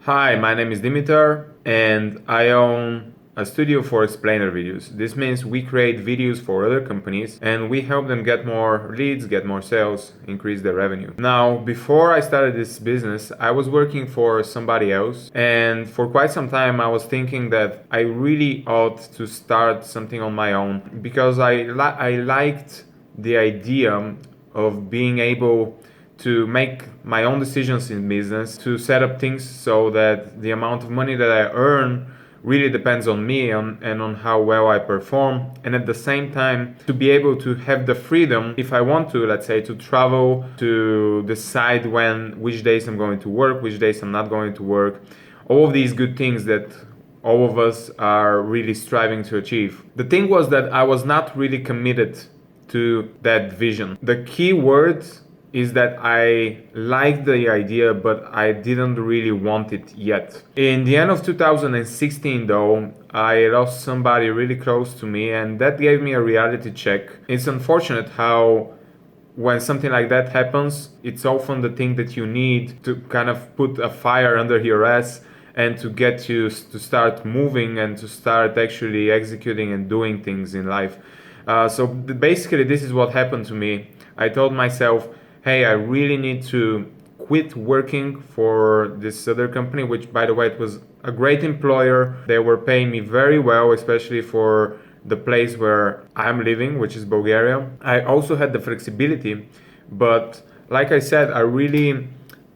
Hi, my name is Dimitar and I own a studio for explainer videos. This means we create videos for other companies and we help them get more leads, get more sales, increase their revenue. Now, before I started this business, I was working for somebody else, and for quite some time I was thinking that I really ought to start something on my own because I liked the idea of being able to make my own decisions in business, to set up things so that the amount of money that I earn really depends on me and on how well I perform, and at the same time to be able to have the freedom, if I want to, let's say, to travel, to decide which days I'm going to work, which days I'm not going to work, all of these good things that all of us are really striving to achieve. The thing was that I was not really committed to that vision. The key word is that I liked the idea, but I didn't really want it yet. In the end of 2016 though, I lost somebody really close to me, and that gave me a reality check. It's unfortunate how when something like that happens, it's often the thing that you need to kind of put a fire under your ass and to get you to start moving and to start actually executing and doing things in life. So basically this is what happened to me. I told myself, hey, I really need to quit working for this other company, which, by the way, it was a great employer. They were paying me very well, especially for the place where I'm living, which is Bulgaria. I also had the flexibility, but like I said, I really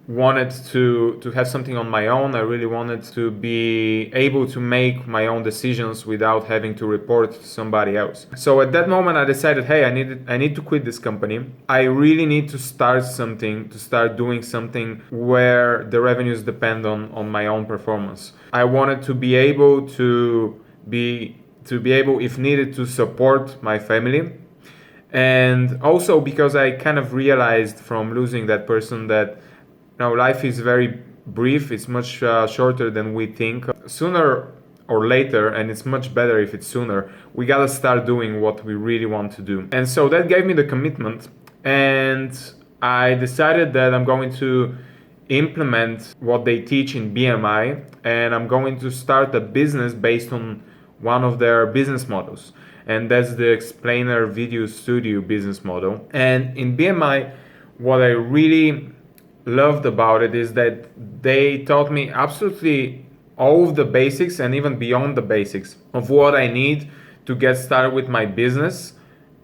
wanted to have something on my own. I really wanted to be able to make my own decisions without having to report to somebody else. So at that moment I decided, hey, I need to quit this company. I really need to start something, to start doing something where the revenues depend on my own performance. I wanted to be able to be able, if needed, to support my family. And also because I kind of realized from losing that person that now, life is very brief, it's much shorter than we think. Sooner or later, and it's much better if it's sooner, we gotta start doing what we really want to do. And so that gave me the commitment, and I decided that I'm going to implement what they teach in BMI, and I'm going to start a business based on one of their business models. And that's the explainer video studio business model. And in BMI, what I really loved about it is that they taught me absolutely all of the basics and even beyond the basics of what I need to get started with my business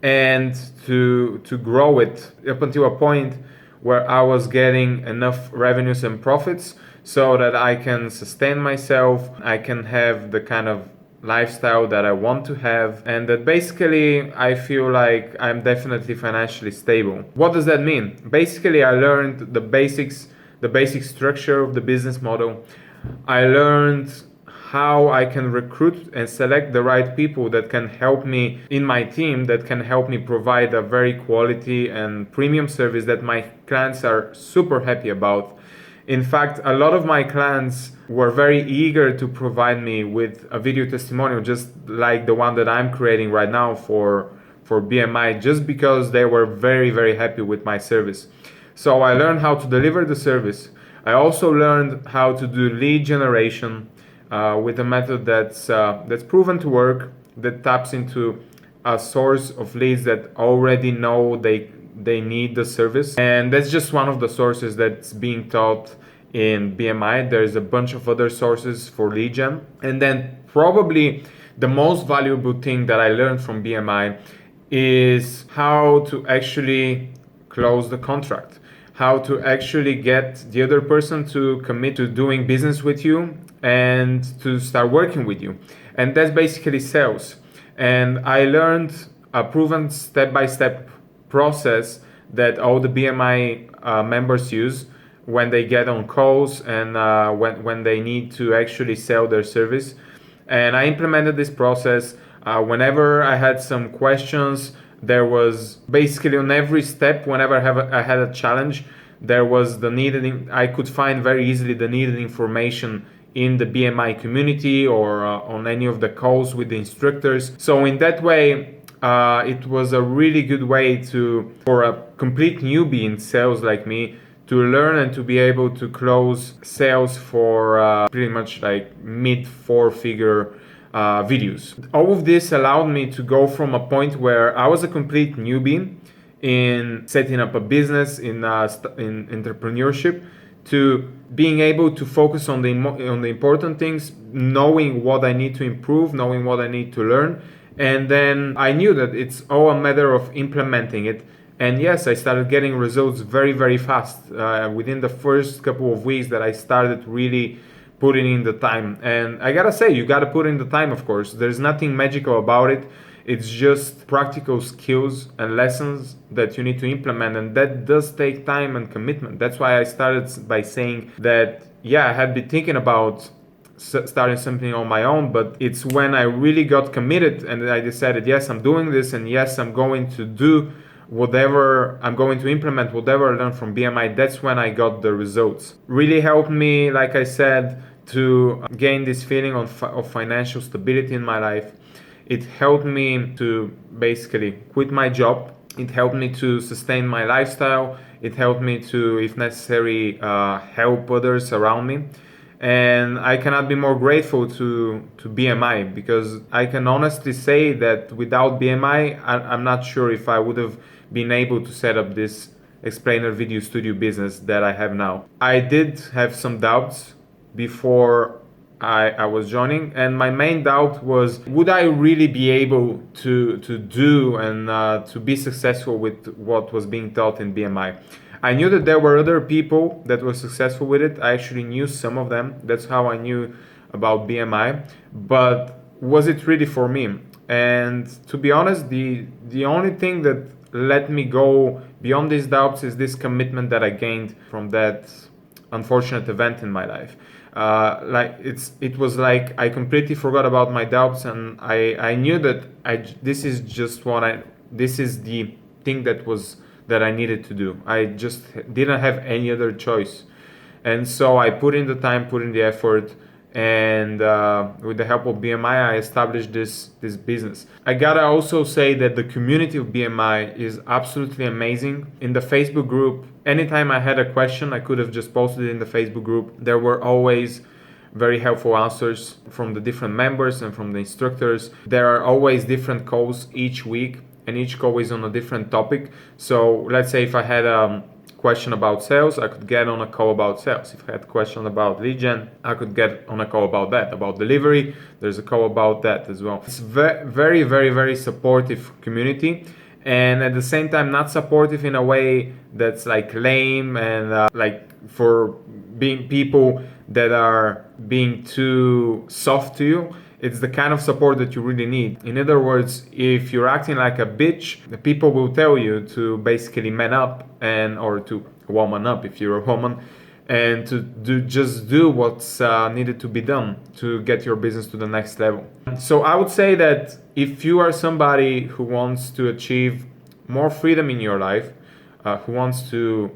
and to grow it up until a point where I was getting enough revenues and profits so that I can sustain myself, I can have the kind of lifestyle that I want to have, and that basically I feel like I'm definitely financially stable. What does that mean? Basically, I learned the basic structure of the business model. I learned how I can recruit and select the right people that can help me in my team, that can help me provide a very quality and premium service that my clients are super happy about. In fact, a lot of my clients were very eager to provide me with a video testimonial, just like the one that I'm creating right now for BMI, just because they were very, very happy with my service. So I learned how to deliver the service. I also learned how to do lead generation with a method that's proven to work, that taps into a source of leads that already know they need the service. And that's just one of the sources that's being taught in BMI. There's a bunch of other sources for lead gen. And then probably the most valuable thing that I learned from BMI is how to actually close the contract, how to actually get the other person to commit to doing business with you and to start working with you. And that's basically sales. And I learned a proven step-by-step process that all the BMI members use when they get on calls and when they need to actually sell their service. And I implemented this process. Whenever I had some questions, there was basically on every step, whenever I had a challenge, there was I could find very easily the needed information in the BMI community or on any of the calls with the instructors. So in that way, it was a really good way for a complete newbie in sales like me to learn and to be able to close sales for pretty much like mid four-figure videos. All of this allowed me to go from a point where I was a complete newbie in setting up a business, in entrepreneurship, to being able to focus on the important things, knowing what I need to improve, knowing what I need to learn, and then I knew that it's all a matter of implementing it. And yes, I started getting results very, very fast. Within the first couple of weeks that I started really putting in the time. And I gotta say, you gotta put in the time, of course. There's nothing magical about it. It's just practical skills and lessons that you need to implement, and that does take time and commitment. That's why I started by saying that, yeah, I had been thinking about starting something on my own, but it's when I really got committed and I decided, yes, I'm doing this, and yes, I'm going to do whatever, I'm going to implement whatever I learned from BMI. That's when I got the results. Really helped me, like I said, to gain this feeling of financial stability in my life. It helped me to basically quit my job. It helped me to sustain my lifestyle. It helped me to, if necessary, help others around me. And I cannot be more grateful to BMI, because I can honestly say that without BMI, I'm not sure if I would have been able to set up this explainer video studio business that I have now. I did have some doubts before I was joining, and my main doubt was, would I really be able to do and to be successful with what was being taught in BMI? I knew that there were other people that were successful with it. I actually knew some of them. That's how I knew about BMI. But was it really for me? And to be honest, the only thing that let me go beyond these doubts is this commitment that I gained from that unfortunate event in my life. It was like I completely forgot about my doubts, and I knew that this is the thing that I needed to do. I just didn't have any other choice, and so I put in the time, put in the effort, and with the help of BMI, I established this business. I gotta also say that the community of BMI is absolutely amazing. In the Facebook group, anytime I had a question, I could have just posted it in the Facebook group. There were always very helpful answers from the different members and from the instructors. There are always different calls each week, and each call is on a different topic. So let's say if I had a question about sales, I could get on a call about sales. If I had a question about lead gen, I could get on a call about that. About delivery, there's a call about that as well. It's very, very, very supportive community, and at the same time not supportive in a way that's like lame and like for being people that are being too soft to you. It's the kind of support that you really need. In other words, if you're acting like a bitch, the people will tell you to basically man up, and or to woman up if you're a woman, and to do what's needed to be done to get your business to the next level. So I would say that if you are somebody who wants to achieve more freedom in your life, who wants to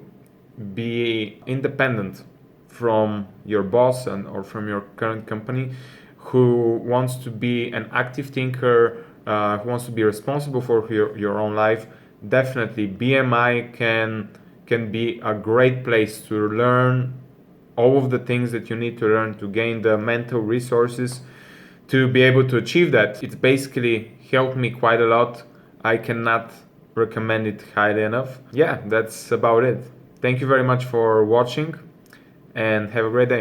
be independent from your boss or from your current company, who wants to be an active thinker, who wants to be responsible for your own life, definitely BMI can be a great place to learn all of the things that you need to learn to gain the mental resources to be able to achieve that. It's basically helped me quite a lot. I cannot recommend it highly enough. Yeah, that's about it. Thank you very much for watching, and have a great day.